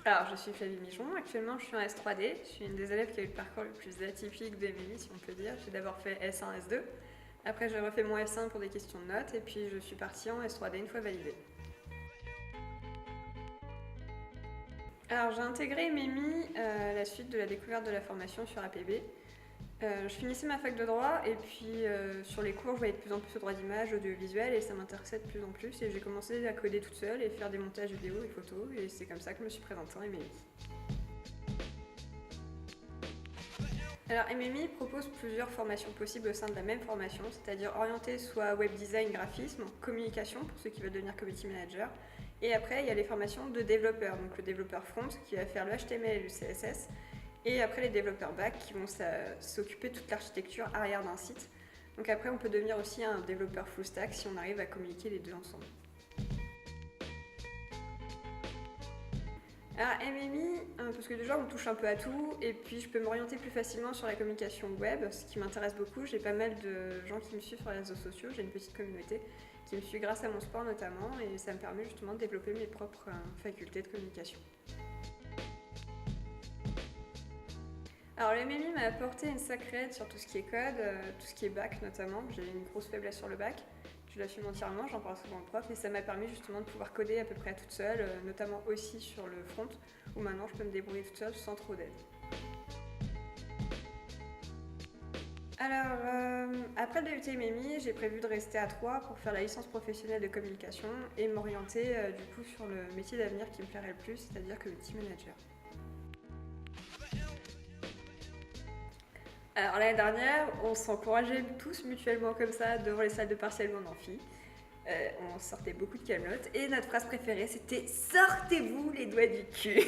Alors, je suis Flavie Mijon, actuellement je suis en S3D, je suis une des élèves qui a eu le parcours le plus atypique de MMI, si on peut dire. J'ai d'abord fait S1, S2, après j'ai refait mon S1 pour des questions de notes, et puis je suis partie en S3D une fois validée. Alors, j'ai intégré MMI à la suite de la découverte de la formation sur APB. Je finissais ma fac de droit et puis sur les cours je voyais de plus en plus au droit d'image, audiovisuel et ça m'intéressait de plus en plus et j'ai commencé à coder toute seule et faire des montages vidéo et photos et c'est comme ça que je me suis présentée en MMI. Alors MMI propose plusieurs formations possibles au sein de la même formation, c'est-à-dire orientée soit web design, graphisme, communication pour ceux qui veulent devenir community manager et après il y a les formations de développeurs, donc le développeur front qui va faire le HTML et le CSS. Et après les développeurs back qui vont s'occuper de toute l'architecture arrière d'un site. Donc après on peut devenir aussi un développeur full stack si on arrive à communiquer les deux ensemble. Alors MMI, parce que déjà on touche un peu à tout et puis je peux m'orienter plus facilement sur la communication web, ce qui m'intéresse beaucoup. J'ai pas mal de gens qui me suivent sur les réseaux sociaux, j'ai une petite communauté qui me suit grâce à mon sport notamment et ça me permet justement de développer mes propres facultés de communication. Alors le MMI m'a apporté une sacrée aide sur tout ce qui est code, tout ce qui est bac notamment. J'ai une grosse faiblesse sur le bac, je l'assume entièrement, j'en parle souvent au prof et ça m'a permis justement de pouvoir coder à peu près toute seule, notamment aussi sur le front où maintenant je peux me débrouiller toute seule sans trop d'aide. Alors après le DUT MMI, j'ai prévu de rester à Troyes pour faire la licence professionnelle de communication et m'orienter du coup sur le métier d'avenir qui me plairait le plus, c'est-à-dire community manager. Alors l'année dernière, on s'encourageait tous mutuellement comme ça devant les salles de partiel ou en amphi. On sortait beaucoup de camelotes et notre phrase préférée c'était « Sortez-vous les doigts du cul !»